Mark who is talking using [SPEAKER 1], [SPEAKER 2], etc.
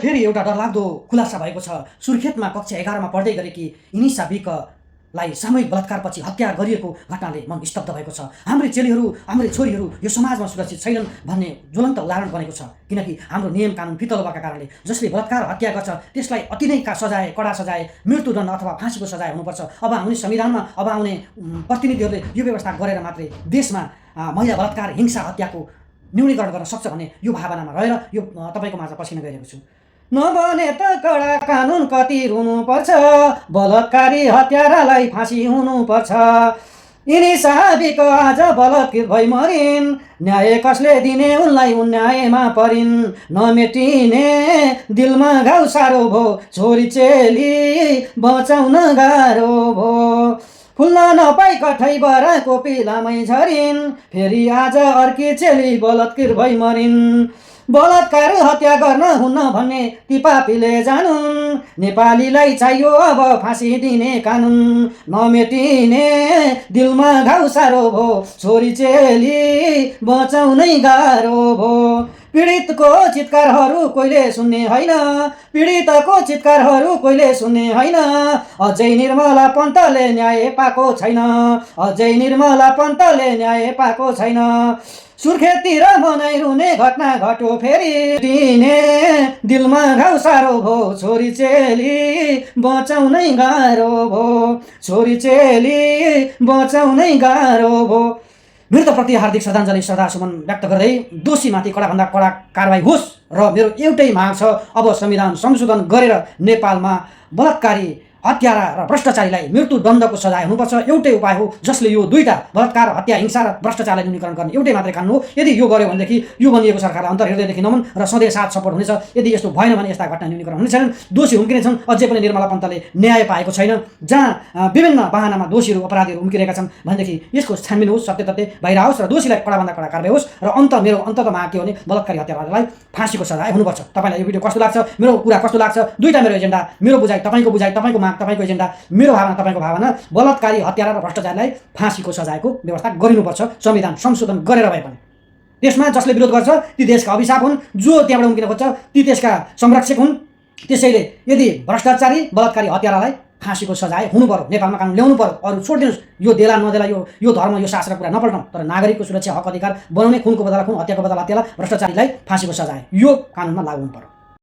[SPEAKER 1] फेरि एउटा डरलाग्दो खुलासा भएको छ। सुर्खेतमा कक्षा 11 मा पढ्दै गरेकी इनिसा बिकलाई सामूहिक बलात्कारपछि हत्या गरिएको घटनाले मन स्तब्ध भएको छ। हाम्रै चेलीहरू, हाम्रै छोरीहरू यो समाजमा सुरक्षित छैनन् भन्ने ज्वलन्त उदाहरण बनेको छ। किनकि हाम्रो नियम कानुन फितलो भएका कारणले जसले बलात्कार हत्या गर्छ त्यसलाई अति नै सजाय, कडा सजाय, मृत्युदण्ड अथवा फाँसीको सजाय हुनुपर्छ। अब आउने संविधानमा, अब आउने प्रतिनिधिहरूले यो व्यवस्था गरेर मात्रै देशमा महिला बलात्कार, हिंसा, हत्याको न्यूनीकरण गर्न सक्छ भन्ने यो भावनामा रहेर यो तपाईँको माझ पसिन गइरहेको छु। नबने त कडा कानुन कति रुनुपर्छ, बलात्कारी हत्यारालाई फाँसी हुनुपर्छ। इनिसा बिक आज बलात्कृत भई मरिन्, न्याय कसले दिने उनलाई उन्यायमा परिन्। नमेटिने दिलमा घाउ साह्रो भो, छोरी चेली बचाउन गाह्रो भो। फुल्न नपाई कठैबाट कोपिलामै झरिन्, फेरि आज अर्की चेली बलात्कृत भई मरिन्। बलात्कार हत्या गर्न हुन्न भन्ने ती पापीले जानुन्, नेपालीलाई चाहियो अब फाँसी दिने कानुन। नमेटिने दिलमा घाउ साह्रो भो, छोरी चेली बचाउनै गाह्रो भो। पीडितको चित्कारहरू कोहीले सुन्ने होइन, पीडितको चित्कारहरू कोहीले सुन्ने होइन। अझै निर्मला पन्तले न्याय पाएको छैन, अझै निर्मला पन्तले न्याय पाएको छैन। सुर्खेततिर मनै रुने घटना घट्यो फेरि, दिने दिलमा घाउ साह्रो भो, छोरी चेली बचाउनै गाह्रो भो, छोरी चेली बचाउनै गाह्रो भो। मृतप्रति हार्दिक श्रद्धाञ्जली, श्रद्धासुमन व्यक्त गर्दै दोषीमाथि कडाभन्दा कडा कारबाही होस् र मेरो एउटै माग छ, अब संविधान संशोधन गरेर नेपालमा बलात्कारी, हत्यारा र भ्रष्टाचारीलाई मृत्युदण्डको सजाय हुनुपर्छ। एउटै उपाय हो जसले यो दुईटा बलात्कार, हत्या, हिंसा र भ्रष्टाचारलाई न्यूनीकरण गर्ने एउटै मात्रै कानुन हो। यदि यो गर्यो भनेदेखि यो बनिएको सरकारलाई अन्तर्हृदयदेखि नमन र सधैँ साथ सपोर्ट हुनेछ। यदि यस्तो भएन भने यस्ता घटना न्यूनीकरण हुने छैनन्, दोषी हुम्किनेछन्। अझै पनि निर्मला पन्तले न्याय पाएको छैन। जहाँ विभिन्न बहानामा दोषीहरू, अपराधीहरू हुम्किरहेका छन् भनेदेखि यसको छानबिन होस्, सत्य तथ्य बाहिर आओस् र दोषीलाई कडाभन्दा कडा कारबाही होस्। र मेरो अन्ततः माग के हो भने बलात्कारी हत्यारालाई फाँसीको सजाय हुनुपर्छ। तपाईँलाई यो भिडियो कस्तो लाग्छ, मेरो कुरा कस्तो लाग्छ, दुईटा मेरो एजेन्डा, मेरो बुझाइ तपाईँको बुझाइ, तपाईँको माग तपाईँको एजेन्डा, मेरो भावना तपाईँको भावना। बलात्कारी, हत्यारा र भ्रष्टाचारीलाई फाँसीको सजायको व्यवस्था गरिनुपर्छ, संविधान संशोधन गरेर भए पनि। त्यसमा जसले विरोध गर्छ ती देशका अभिशाप हुन्, जो त्यहाँबाट उम्किन खोज्छ ती देशका संरक्षक हुन्। त्यसैले यदि भ्रष्टाचारी, बलात्कारी, हत्यारालाई फाँसीको सजाय हुनु पर्यो, नेपालमा कानुन ल्याउनु पर्यो। अरू छोडिदिनुहोस्, यो देला नदेला, यो धर्म, यो शास्त्र कुरा नपल्टाउँ, तर नागरिकको सुरक्षा, हक अधिकार बनाउने, खुनको बदला खुन, हत्याको बदला हत्यालाई, भ्रष्टाचारीलाई फाँसीको सजाय यो कानुनमा लागू हुनु पर्यो।